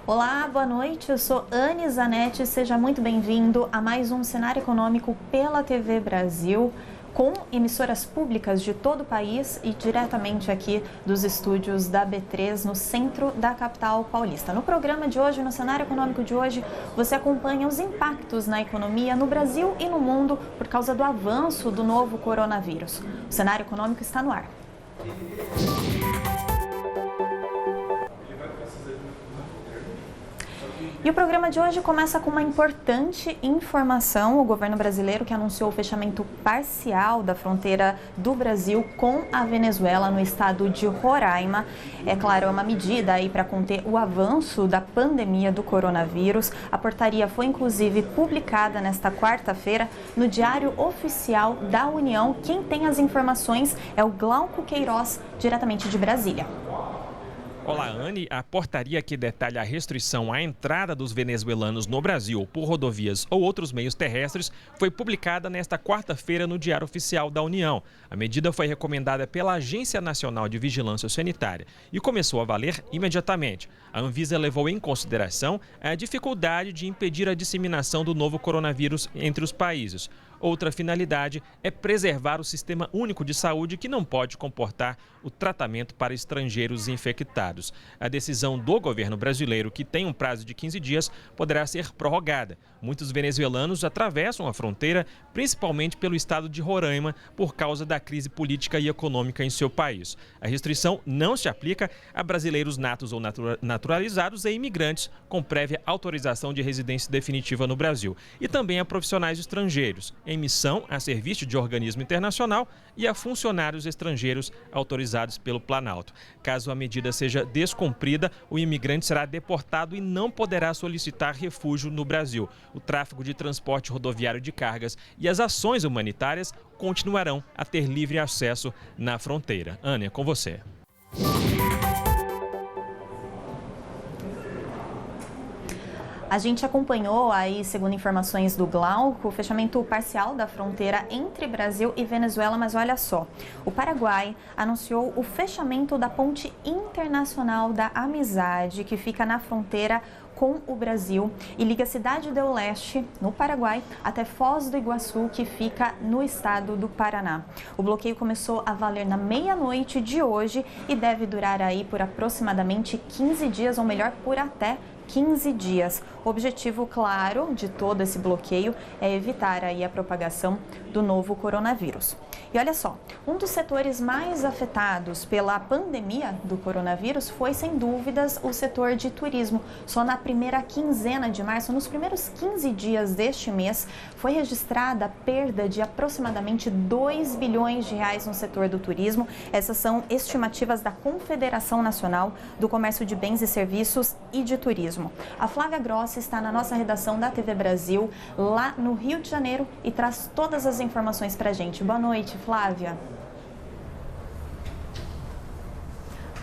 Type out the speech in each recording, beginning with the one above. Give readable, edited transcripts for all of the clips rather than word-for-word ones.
Olá, boa noite. Eu sou Anne Zanetti. Seja muito bem-vindo a mais um Cenário Econômico pela TV Brasil, com emissoras públicas de todo o país e diretamente aqui dos estúdios da B3, no centro da capital paulista. No programa de hoje, no Cenário Econômico de hoje, você acompanha os impactos na economia no Brasil e no mundo por causa do avanço do novo coronavírus. O Cenário Econômico está no ar. E o programa de hoje começa com uma importante informação. O governo brasileiro que anunciou o fechamento parcial da fronteira do Brasil com a Venezuela no estado de Roraima. É claro, é uma medida aí para conter o avanço da pandemia do coronavírus. A portaria foi inclusive publicada nesta quarta-feira no Diário Oficial da União. Quem tem as informações é o Glauco Queiroz, diretamente de Brasília. Olá, Anne. A portaria que detalha a restrição à entrada dos venezuelanos no Brasil por rodovias ou outros meios terrestres foi publicada nesta quarta-feira no Diário Oficial da União. A medida foi recomendada pela Agência Nacional de Vigilância Sanitária e começou a valer imediatamente. A Anvisa levou em consideração a dificuldade de impedir a disseminação do novo coronavírus entre os países. Outra finalidade é preservar o Sistema Único de Saúde, que não pode comportar o tratamento para estrangeiros infectados. A decisão do governo brasileiro, que tem um prazo de 15 dias, poderá ser prorrogada. Muitos venezuelanos atravessam a fronteira, principalmente pelo estado de Roraima, por causa da crise política e econômica em seu país. A restrição não se aplica a brasileiros natos ou naturalizados e imigrantes com prévia autorização de residência definitiva no Brasil, e também a profissionais estrangeiros em missão a serviço de organismo internacional e a funcionários estrangeiros autorizados pelo Planalto. Caso a medida seja descumprida, o imigrante será deportado e não poderá solicitar refúgio no Brasil. O tráfego de transporte rodoviário de cargas e as ações humanitárias continuarão a ter livre acesso na fronteira. Ana, é com você. A gente acompanhou aí, segundo informações do Glauco, o fechamento parcial da fronteira entre Brasil e Venezuela, mas olha só, o Paraguai anunciou o fechamento da Ponte Internacional da Amizade, que fica na fronteira com o Brasil e liga a cidade do Leste, no Paraguai, até Foz do Iguaçu, que fica no estado do Paraná. O bloqueio começou a valer na meia-noite de hoje e deve durar aí por aproximadamente 15 dias, ou melhor, por até 15 dias. O objetivo, claro, de todo esse bloqueio é evitar aí a propagação do novo coronavírus. E olha só, um dos setores mais afetados pela pandemia do coronavírus foi, sem dúvidas, o setor de turismo. Só na primeira quinzena de março, nos primeiros 15 dias deste mês, foi registrada a perda de aproximadamente 2 bilhões de reais no setor do turismo. Essas são estimativas da Confederação Nacional do Comércio de Bens e Serviços e de Turismo. A Flávia Grossi está na nossa redação da TV Brasil, lá no Rio de Janeiro, e traz todas as informações para a gente. Boa noite, Flávia.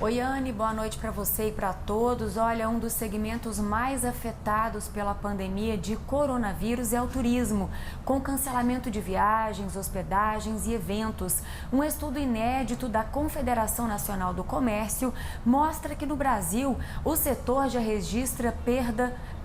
Oi, Anne, boa noite para você e para todos. Olha, um dos segmentos mais afetados pela pandemia de coronavírus é o turismo, com cancelamento de viagens, hospedagens e eventos. Um estudo inédito da Confederação Nacional do Comércio mostra que no Brasil o setor já registra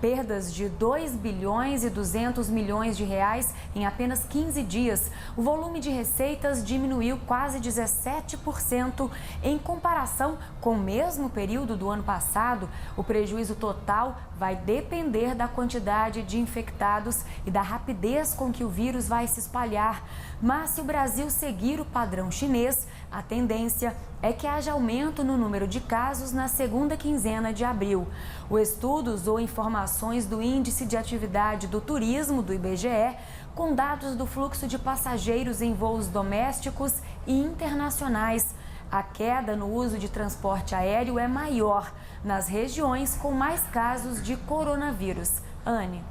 perdas de 2 bilhões e 200 milhões de reais em apenas 15 dias. O volume de receitas diminuiu quase 17% em comparação com o mesmo período do ano passado. O prejuízo total vai depender da quantidade de infectados e da rapidez com que o vírus vai se espalhar. Mas se o Brasil seguir o padrão chinês, a tendência é que haja aumento no número de casos na segunda quinzena de abril. O estudo usou informações do Índice de Atividade do Turismo, do IBGE, com dados do fluxo de passageiros em voos domésticos e internacionais. A queda no uso de transporte aéreo é maior nas regiões com mais casos de coronavírus. Anne.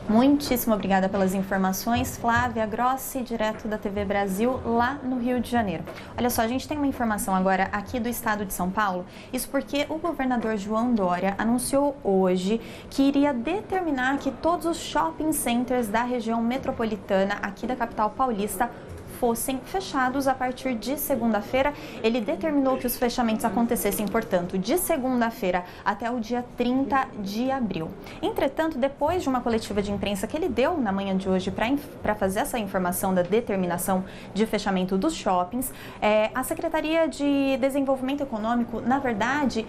Muitíssimo obrigada pelas informações, Flávia Grossi, direto da TV Brasil, lá no Rio de Janeiro. Olha só, a gente tem uma informação agora aqui do estado de São Paulo, isso porque o governador João Dória anunciou hoje que iria determinar que todos os shopping centers da região metropolitana aqui da capital paulista fossem fechados a partir de segunda-feira. Ele determinou que os fechamentos acontecessem, portanto, de segunda-feira até o dia 30 de abril. Entretanto, depois de uma coletiva de imprensa que ele deu na manhã de hoje para fazer essa informação da determinação de fechamento dos shoppings, a Secretaria de Desenvolvimento Econômico, na verdade,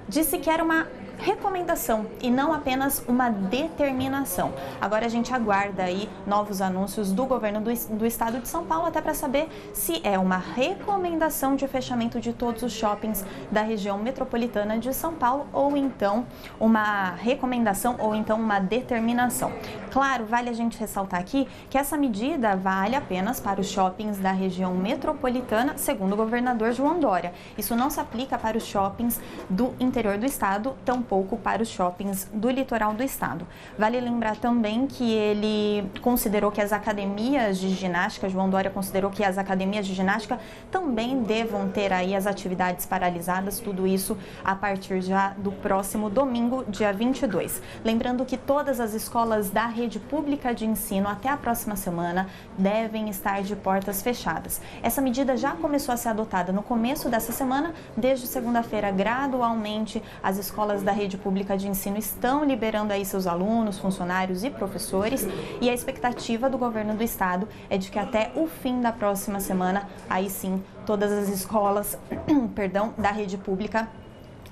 disse que era uma recomendação e não apenas uma determinação. Agora a gente aguarda aí novos anúncios do governo do estado de São Paulo, até para saber se é uma recomendação de fechamento de todos os shoppings da região metropolitana de São Paulo ou então uma recomendação ou então uma determinação. Claro, vale a gente ressaltar aqui que essa medida vale apenas para os shoppings da região metropolitana, segundo o governador João Dória. Isso não se aplica para os shoppings do interior do estado, tampouco para os shoppings do litoral do estado. Vale lembrar também que ele considerou que as academias de ginástica, João Dória considerou que as academias de ginástica também devam ter aí as atividades paralisadas, tudo isso a partir já do próximo domingo, dia 22. Lembrando que todas as escolas da rede pública de ensino até a próxima semana devem estar de portas fechadas. Essa medida já começou a ser adotada no começo dessa semana. Desde segunda-feira, gradualmente, as escolas da rede pública de ensino estão liberando aí seus alunos, funcionários e professores, e a expectativa do governo do estado é de que até o fim da próxima semana, aí sim, todas as escolas, da rede pública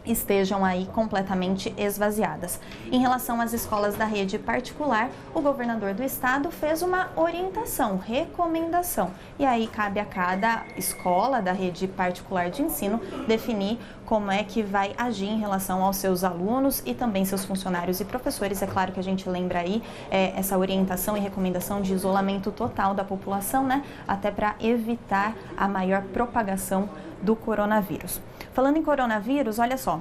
estejam aí completamente esvaziadas. Em relação às escolas da rede particular, o governador do estado fez uma orientação, recomendação, e aí cabe a cada escola da rede particular de ensino definir como é que vai agir em relação aos seus alunos e também seus funcionários e professores. É claro que a gente lembra aí essa orientação e recomendação de isolamento total da população, né? Até para evitar a maior propagação do coronavírus. Falando em coronavírus, olha só,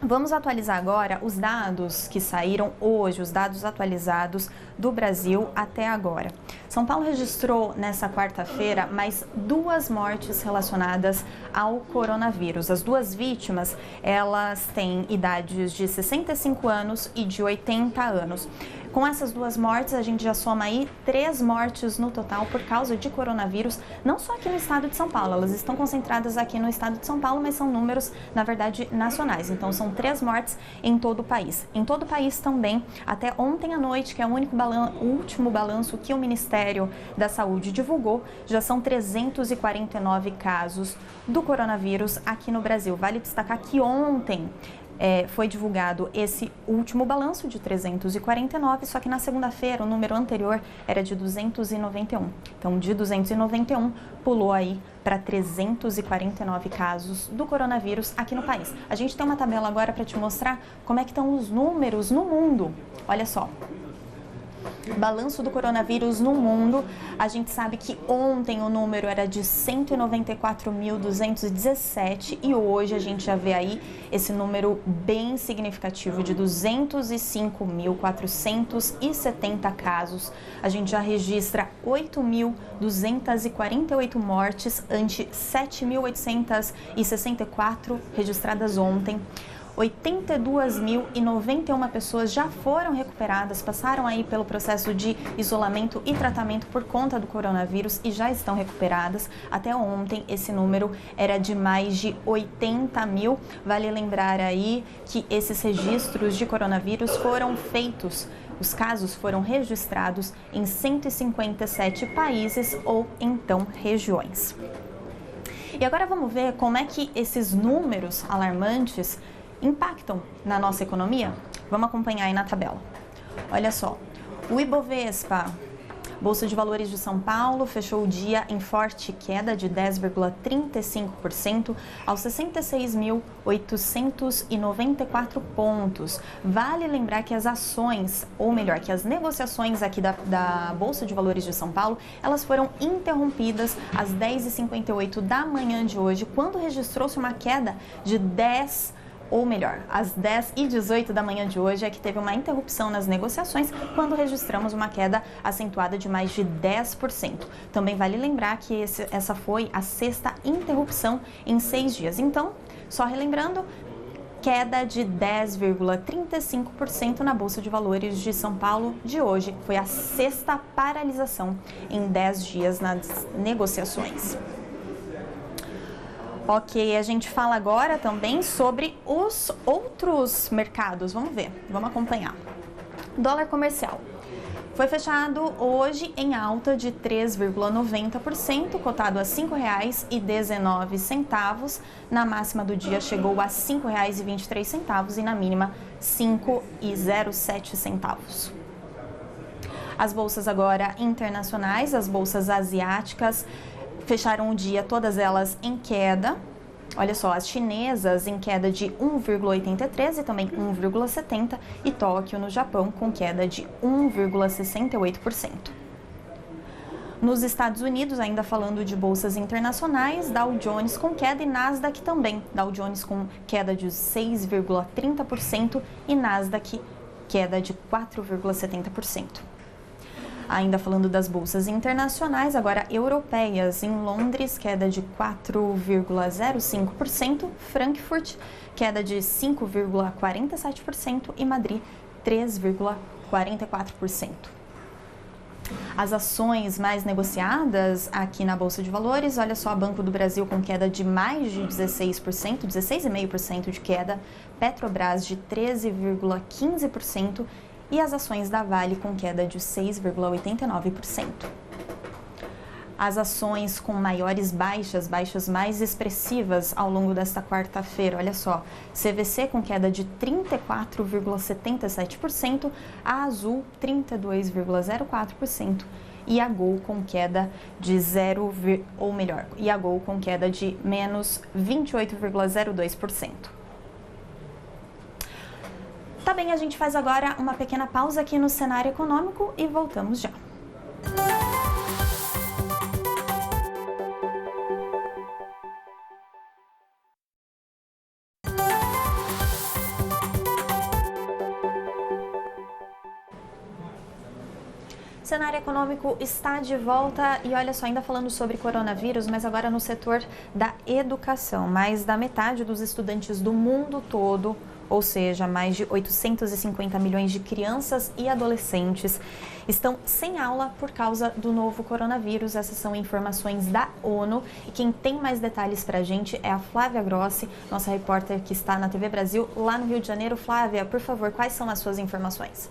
vamos atualizar agora os dados que saíram hoje, os dados atualizados do Brasil até agora. São Paulo registrou nessa quarta-feira mais 2 mortes relacionadas ao coronavírus. As 2 vítimas, elas têm idades de 65 anos e de 80 anos. Com essas 2 mortes, a gente já soma aí 3 mortes no total por causa de coronavírus, não só aqui no estado de São Paulo, elas estão concentradas aqui no estado de São Paulo, mas são números, na verdade, nacionais. Então, são 3 mortes em todo o país. Em todo o país também, até ontem à noite, que é o último balanço que o Ministério da Saúde divulgou, já são 349 casos do coronavírus aqui no Brasil. Vale destacar que ontem foi divulgado esse último balanço de 349, só que na segunda-feira o número anterior era de 291. Então, de 291 pulou aí para 349 casos do coronavírus aqui no país. A gente tem uma tabela agora para te mostrar como é que estão os números no mundo. Olha só. Balanço do coronavírus no mundo, a gente sabe que ontem o número era de 194.217 e hoje a gente já vê aí esse número bem significativo de 205.470 casos. A gente já registra 8.248 mortes ante 7.864 registradas ontem. 82.091 pessoas já foram recuperadas, passaram aí pelo processo de isolamento e tratamento por conta do coronavírus e já estão recuperadas. Até ontem esse número era de mais de 80 mil. Vale lembrar aí que esses registros de coronavírus foram feitos, os casos foram registrados em 157 países ou então regiões. E agora vamos ver como é que esses números alarmantes impactam na nossa economia? Vamos acompanhar aí na tabela. Olha só, o Ibovespa, Bolsa de Valores de São Paulo, fechou o dia em forte queda de 10,35% aos 66.894 pontos. Vale lembrar que as ações, ou melhor, que as negociações aqui da Bolsa de Valores de São Paulo, elas foram interrompidas às 10h58 da manhã de hoje, quando registrou-se uma queda de às 10h18 da manhã de hoje é que teve uma interrupção nas negociações, quando registramos uma queda acentuada de mais de 10%. Também vale lembrar que essa foi a 6ª interrupção em 6 dias. Então, só relembrando, queda de 10,35% na Bolsa de Valores de São Paulo de hoje. Foi a sexta paralisação em 10 dias nas negociações. Ok, a gente fala agora também sobre os outros mercados. Vamos ver, vamos acompanhar. Dólar comercial. Foi fechado hoje em alta de 3,90%, cotado a R$ 5,19. Na máxima do dia chegou a R$ 5,23 e na mínima R$ 5,07. As bolsas agora internacionais, as bolsas asiáticas, fecharam o dia todas elas em queda. Olha só, as chinesas em queda de 1,83 e também 1,70 e Tóquio, no Japão, com queda de 1,68%. Nos Estados Unidos, ainda falando de bolsas internacionais, Dow Jones com queda e Nasdaq também. Dow Jones com queda de 6,30% e Nasdaq queda de 4,70%. Ainda falando das bolsas internacionais, agora europeias, em Londres, queda de 4,05%, Frankfurt, queda de 5,47% e Madrid, 3,44%. As ações mais negociadas aqui na Bolsa de Valores, olha só, Banco do Brasil com queda de mais de 16%, 16,5% de queda, Petrobras de 13,15%, e as ações da Vale com queda de 6,89%. As ações com maiores baixas mais expressivas ao longo desta quarta-feira, olha só, CVC com queda de 34,77%, a Azul 32,04% e a Gol com queda de menos 28,02%. Tá bem, a gente faz agora uma pequena pausa aqui no cenário econômico e voltamos já. O cenário econômico está de volta e olha só, ainda falando sobre coronavírus, mas agora no setor da educação. Mais da metade dos estudantes do mundo todo, ou seja, mais de 850 milhões de crianças e adolescentes, estão sem aula por causa do novo coronavírus. Essas são informações da ONU e quem tem mais detalhes para a gente é a Flávia Grossi, nossa repórter que está na TV Brasil lá no Rio de Janeiro. Flávia, por favor, quais são as suas informações?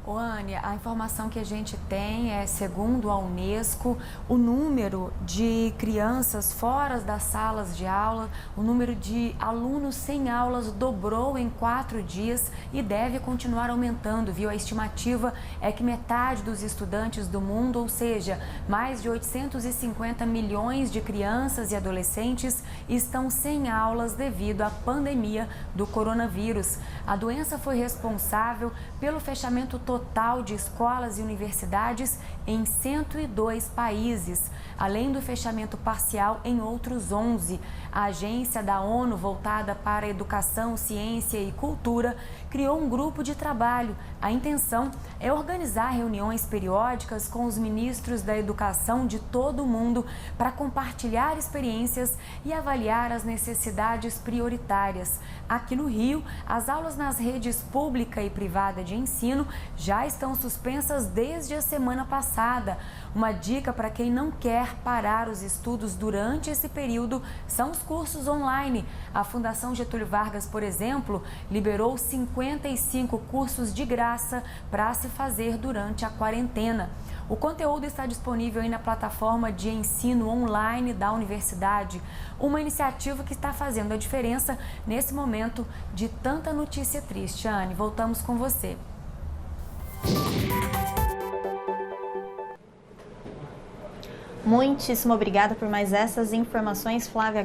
Anne, a informação que a gente tem é, segundo a Unesco, o número de crianças fora das salas de aula, o número de alunos sem aulas dobrou em 4 dias e deve continuar aumentando, viu? A estimativa é que metade dos estudantes do mundo, ou seja, mais de 850 milhões de crianças e adolescentes, estão sem aulas devido à pandemia do coronavírus. A doença foi responsável pelo fechamento total de escolas e universidades em 102 países, além do fechamento parcial em outros 11. A agência da ONU voltada para a educação, ciência e cultura criou um grupo de trabalho. A intenção é organizar reuniões periódicas com os ministros da educação de todo o mundo para compartilhar experiências e avaliar as necessidades prioritárias. Aqui no Rio, as aulas nas redes pública e privada de ensino já estão suspensas desde a semana passada. Uma dica para quem não quer parar os estudos durante esse período são os cursos online. A Fundação Getúlio Vargas, por exemplo, liberou 55 cursos de graça para se fazer durante a quarentena. O conteúdo está disponível aí na plataforma de ensino online da universidade, uma iniciativa que está fazendo a diferença nesse momento de tanta notícia triste. Anne, voltamos com você. Muitíssimo obrigada por mais essas informações, Flávia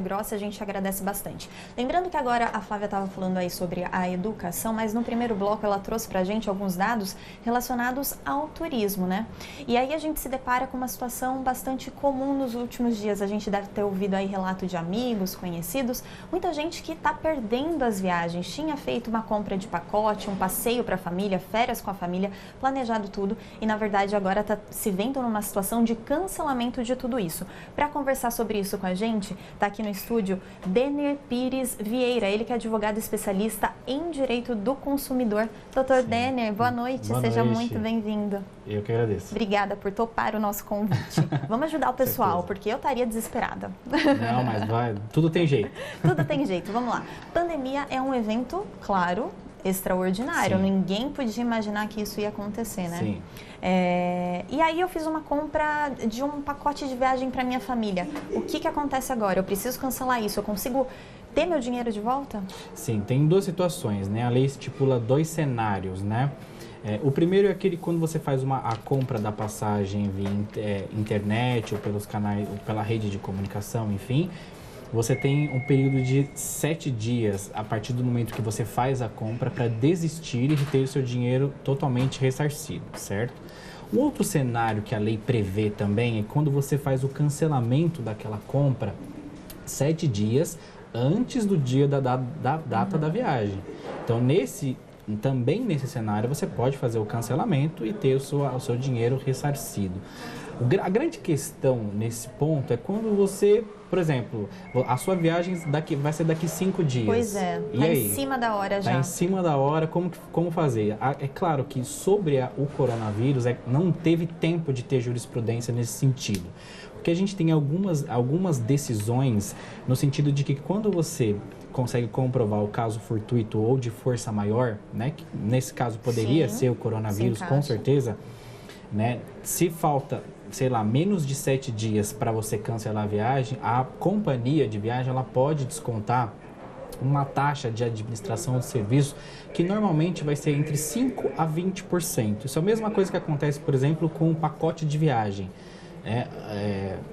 Grossi, a gente agradece bastante. Lembrando que agora a Flávia estava falando aí sobre a educação, mas no primeiro bloco ela trouxe pra gente alguns dados relacionados ao turismo, né? E aí a gente se depara com uma situação bastante comum nos últimos dias. A gente deve ter ouvido aí relato de amigos, conhecidos, muita gente que está perdendo as viagens, tinha feito uma compra de pacote, um passeio para a família, férias com a família, planejado tudo e na verdade agora está se vendo numa situação de de cancelamento de tudo isso. Para conversar sobre isso com a gente, está aqui no estúdio Denner Pires Vieira, ele que é advogado especialista em direito do consumidor. Doutor Denner, boa noite, seja muito bem-vindo. Eu que agradeço. Obrigada por topar o nosso convite. Vamos ajudar o pessoal, porque eu estaria desesperada. Não, mas vai, tudo tem jeito. Tudo tem jeito, vamos lá. Pandemia é um evento, claro, extraordinário. Sim. Ninguém podia imaginar que isso ia acontecer, né? Sim. E aí eu fiz uma compra de um pacote de viagem para minha família. O que acontece agora? Eu preciso cancelar isso? Eu consigo ter meu dinheiro de volta? Sim, tem duas situações, né? A lei estipula 2 cenários, né? O primeiro é aquele quando você faz a compra da passagem via internet ou pelos canais, ou pela rede de comunicação, enfim. Você tem um período de 7 dias a partir do momento que você faz a compra para desistir e ter o seu dinheiro totalmente ressarcido, certo? Um outro cenário que a lei prevê também é quando você faz o cancelamento daquela compra 7 dias antes do dia da data da viagem. Então, também nesse cenário, você pode fazer o cancelamento e ter o seu dinheiro ressarcido. A grande questão nesse ponto é quando você, por exemplo, a sua viagem vai ser daqui 5 dias. Pois é, está em cima da hora já. Está em cima da hora, como fazer? É claro que sobre o coronavírus não teve tempo de ter jurisprudência nesse sentido. Porque a gente tem algumas decisões no sentido de que quando você consegue comprovar o caso fortuito ou de força maior, né? Que nesse caso poderia ser o coronavírus, com certeza, né? Se falta, sei lá, menos de 7 dias para você cancelar a viagem, a companhia de viagem ela pode descontar uma taxa de administração de serviço que normalmente vai ser entre 5% a 20%. Isso é a mesma coisa que acontece, por exemplo, com um pacote de viagem.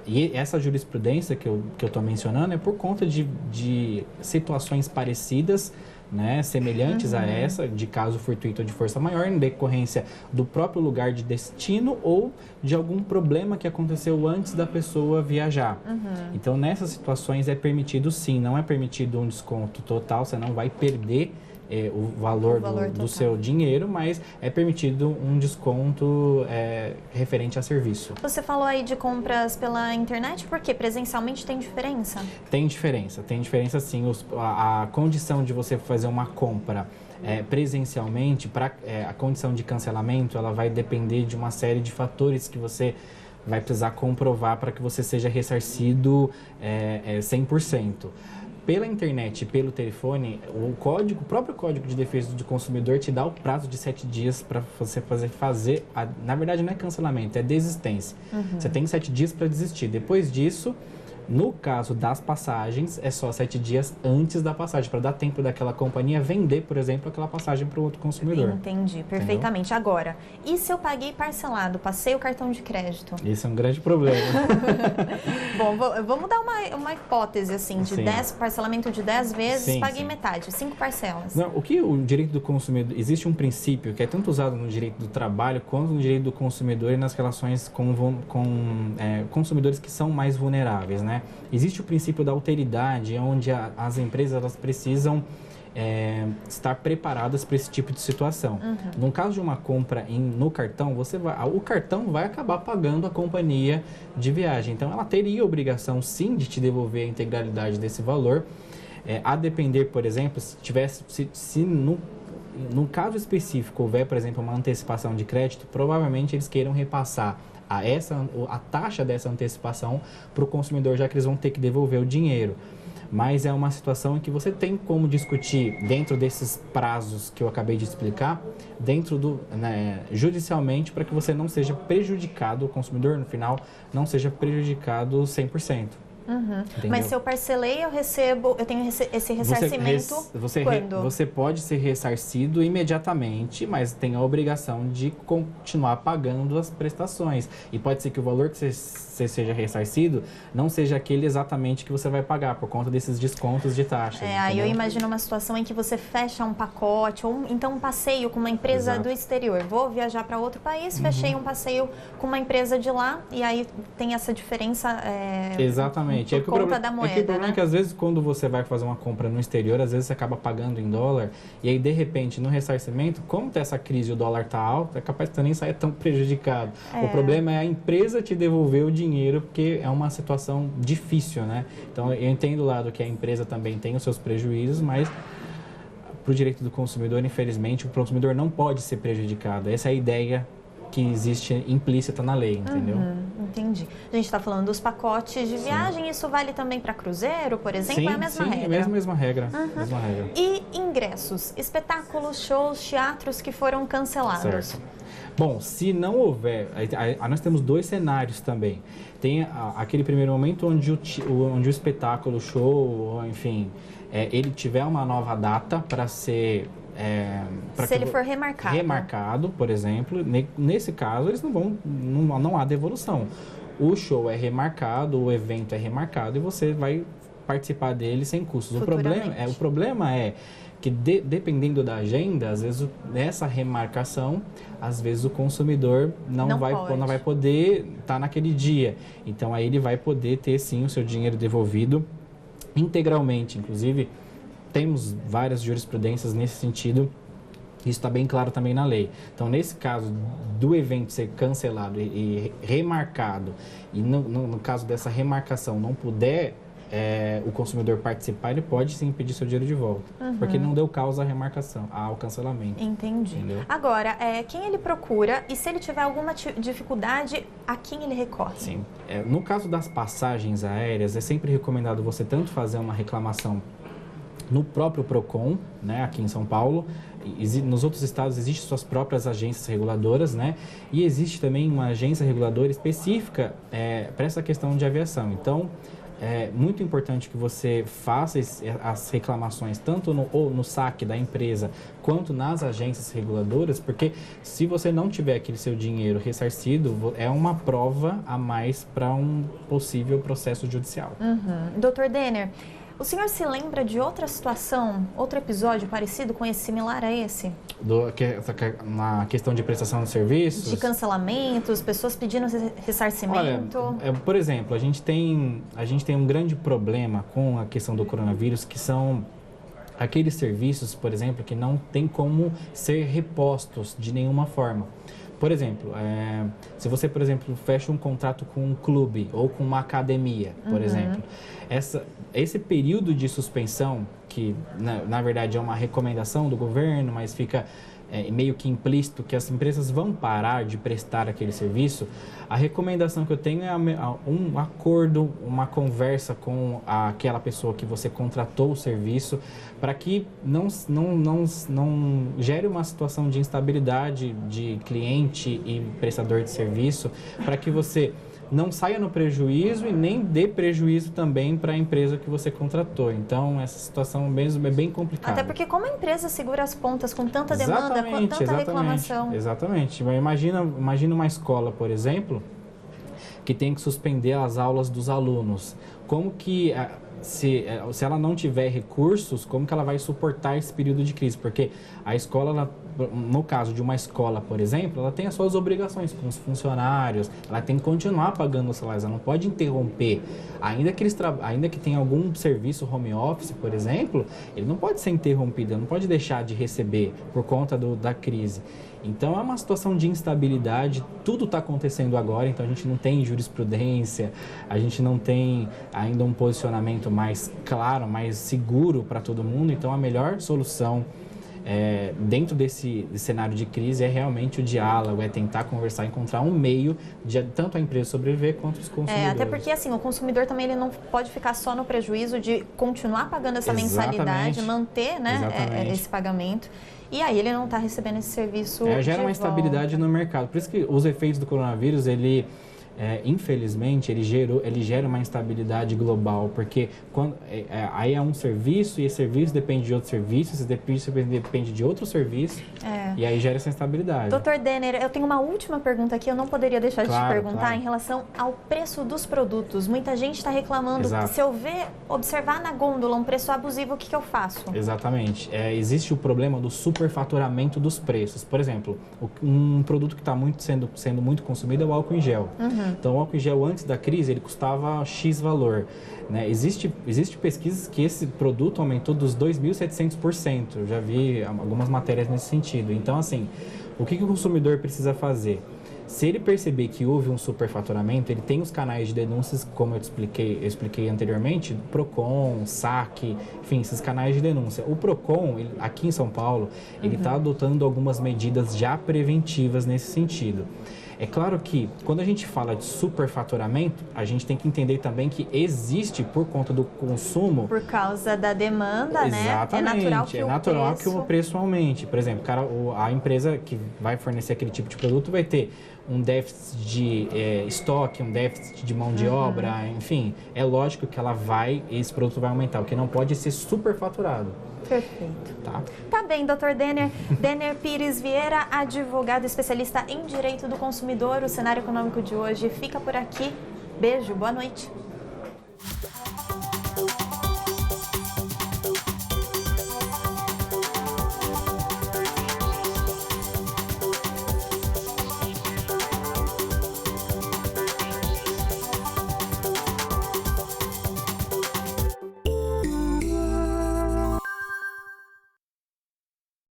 E essa jurisprudência que eu estou mencionando é por conta de situações parecidas, né, semelhantes a essa, de caso fortuito ou de força maior, em decorrência do próprio lugar de destino ou de algum problema que aconteceu antes da pessoa viajar. Então, nessas situações é permitido sim, não é permitido um desconto total, você não vai perder o valor do seu dinheiro, mas é permitido um desconto referente a serviço. Você falou aí de compras pela internet, por quê? Presencialmente tem diferença? Tem diferença sim. A condição de você fazer uma compra presencialmente, a condição de cancelamento, ela vai depender de uma série de fatores que você vai precisar comprovar para que você seja ressarcido 100%. Pela internet e pelo telefone, o próprio Código de Defesa do Consumidor te dá o prazo de 7 dias para você fazer na verdade não é cancelamento, é desistência. Você tem 7 dias para desistir. Depois disso, no caso das passagens, é só 7 dias antes da passagem, para dar tempo daquela companhia vender, por exemplo, aquela passagem para o outro consumidor. Entendi, perfeitamente. Entendeu? Agora, e se eu paguei parcelado, passei o cartão de crédito? Esse é um grande problema. Bom, vamos dar uma hipótese, assim, de 10, parcelamento de 10 vezes, paguei metade, 5 parcelas. Não, o direito do consumidor, existe um princípio que é tanto usado no direito do trabalho quanto no direito do consumidor e nas relações com consumidores que são mais vulneráveis, né? Existe o princípio da alteridade, onde as empresas elas precisam estar preparadas para esse tipo de situação. No caso de uma compra no cartão, o cartão vai acabar pagando a companhia de viagem. Então, ela teria a obrigação, sim, de te devolver a integralidade desse valor. A depender, por exemplo, se no caso específico houver, por exemplo, uma antecipação de crédito, provavelmente eles queiram repassar a taxa dessa antecipação para o consumidor, já que eles vão ter que devolver o dinheiro. Mas é uma situação em que você tem como discutir dentro desses prazos que eu acabei de explicar, judicialmente, para que você não seja prejudicado, o consumidor no final não seja prejudicado 100%. Mas se eu parcelei, eu tenho esse ressarcimento quando? Você pode ser ressarcido imediatamente, mas tem a obrigação de continuar pagando as prestações. E pode ser que o valor que você seja ressarcido não seja aquele exatamente que você vai pagar, por conta desses descontos de taxas. Aí eu imagino uma situação em que você fecha um pacote, ou então um passeio com uma empresa do exterior. Vou viajar para outro país, fechei um passeio com uma empresa de lá, e aí tem essa diferença. Exatamente. Exatamente. Por conta da moeda, o problema né? é que às vezes quando você vai fazer uma compra no exterior, às vezes você acaba pagando em dólar e aí de repente no ressarcimento, como tá essa crise e o dólar tá alto, é capaz que você nem saia tão prejudicado. O problema é a empresa te devolver o dinheiro, porque é uma situação difícil, né? Então eu entendo lá do que a empresa também tem os seus prejuízos, mas para o direito do consumidor, infelizmente, o consumidor não pode ser prejudicado. Essa é a ideia que existe implícita na lei, entendeu? Entendi. A gente está falando dos pacotes de viagem, isso vale também para cruzeiro, por exemplo? Sim, é a mesma regra? Mesma regra. Mesma regra. E ingressos, espetáculos, shows, teatros que foram cancelados? Certo. Bom, se não houver, nós temos 2 cenários também. Tem aquele primeiro momento onde o espetáculo, o show, enfim, ele tiver uma nova data para ser... se ele for remarcado. Remarcado, por exemplo, nesse caso eles não há devolução. O show é remarcado, o evento é remarcado e você vai participar dele sem custos. O problema é que dependendo da agenda, às vezes nessa remarcação, às vezes o consumidor não vai poder estar naquele dia. Então aí ele vai poder ter sim o seu dinheiro devolvido integralmente. Inclusive, temos várias jurisprudências nesse sentido. Isso está bem claro também na lei. Então, nesse caso do evento ser cancelado e remarcado, e no caso dessa remarcação não puder o consumidor participar, ele pode sim pedir seu dinheiro de volta. Porque não deu causa à remarcação, ao cancelamento. Entendi. Entendeu? Agora, quem ele procura e se ele tiver alguma dificuldade, a quem ele recorre? Sim. No caso das passagens aéreas, é sempre recomendado você tanto fazer uma reclamação no próprio PROCON, né, aqui em São Paulo. Nos outros estados existem suas próprias agências reguladoras, né? E existe também uma agência reguladora específica para essa questão de aviação. Então, é muito importante que você faça as reclamações tanto no saque da empresa quanto nas agências reguladoras, porque se você não tiver aquele seu dinheiro ressarcido, é uma prova a mais para um possível processo judicial. Dr. Denner, o senhor se lembra de outra situação, outro episódio parecido com esse, similar a esse? Na questão de prestação de serviços? De cancelamentos, pessoas pedindo ressarcimento? Olha, por exemplo, a gente tem um grande problema com a questão do coronavírus, que são aqueles serviços, por exemplo, que não tem como ser repostos de nenhuma forma. Por exemplo, se você, por exemplo, fecha um contrato com um clube ou com uma academia, por exemplo, esse período de suspensão, que na verdade é uma recomendação do governo, mas fica meio que implícito que as empresas vão parar de prestar aquele serviço, a recomendação que eu tenho é um acordo, uma conversa com aquela pessoa que você contratou o serviço, para que não gere uma situação de instabilidade de cliente e prestador de serviço, para que você não saia no prejuízo e nem dê prejuízo também para a empresa que você contratou. Então, essa situação mesmo é bem complicada. Até porque como a empresa segura as pontas com tanta demanda, com tanta reclamação? Exatamente. Imagina uma escola, por exemplo, que tem que suspender as aulas dos alunos. Como que... Se ela não tiver recursos, como que ela vai suportar esse período de crise? Porque a escola, no caso de uma escola, por exemplo, ela tem as suas obrigações com os funcionários, ela tem que continuar pagando os salários, ela não pode interromper. Ainda que tenha algum serviço home office, por exemplo, ele não pode ser interrompido, ele não pode deixar de receber por conta da crise. Então, é uma situação de instabilidade, tudo está acontecendo agora, então a gente não tem jurisprudência, a gente não tem ainda um posicionamento mais claro, mais seguro para todo mundo, então a melhor solução dentro desse cenário de crise é realmente o diálogo, é tentar conversar, encontrar um meio de tanto a empresa sobreviver quanto os consumidores. Até porque assim, o consumidor também ele não pode ficar só no prejuízo de continuar pagando essa mensalidade, manter esse pagamento. E aí ele não está recebendo esse serviço gera uma instabilidade no mercado. Por isso que os efeitos do coronavírus, infelizmente, ele gera uma instabilidade global, porque aí é um serviço e esse serviço depende de outro serviço, esse serviço depende de outro serviço. E aí gera essa instabilidade. Dr. Denner, eu tenho uma última pergunta aqui, eu não poderia deixar de te perguntar em relação ao preço dos produtos. Muita gente está reclamando que se eu observar na gôndola um preço abusivo, o que eu faço? Exatamente. Existe o problema do superfaturamento dos preços. Por exemplo, um produto que está sendo muito consumido é o álcool em gel. Então, o álcool em gel antes da crise, ele custava X valor. Né? Existe pesquisas que esse produto aumentou dos 2.700%. Eu já vi algumas matérias nesse sentido. Então, assim, o que o consumidor precisa fazer? Se ele perceber que houve um superfaturamento, ele tem os canais de denúncias, como eu expliquei anteriormente, PROCON, SAC, enfim, esses canais de denúncia. O PROCON, aqui em São Paulo, ele está adotando algumas medidas já preventivas nesse sentido. É claro que, quando a gente fala de superfaturamento, a gente tem que entender também que existe, por conta do consumo... Por causa da demanda, exatamente, né? É natural que o preço aumente. Por exemplo, a empresa que vai fornecer aquele tipo de produto vai ter um déficit de estoque, um déficit de mão de obra, enfim. É lógico que esse produto vai aumentar, o que não pode ser superfaturado. Perfeito. Tá bem, Dr. Denner. Denner Pires Vieira, advogado especialista em Direito do Consumidor. O cenário econômico de hoje fica por aqui. Beijo, boa noite.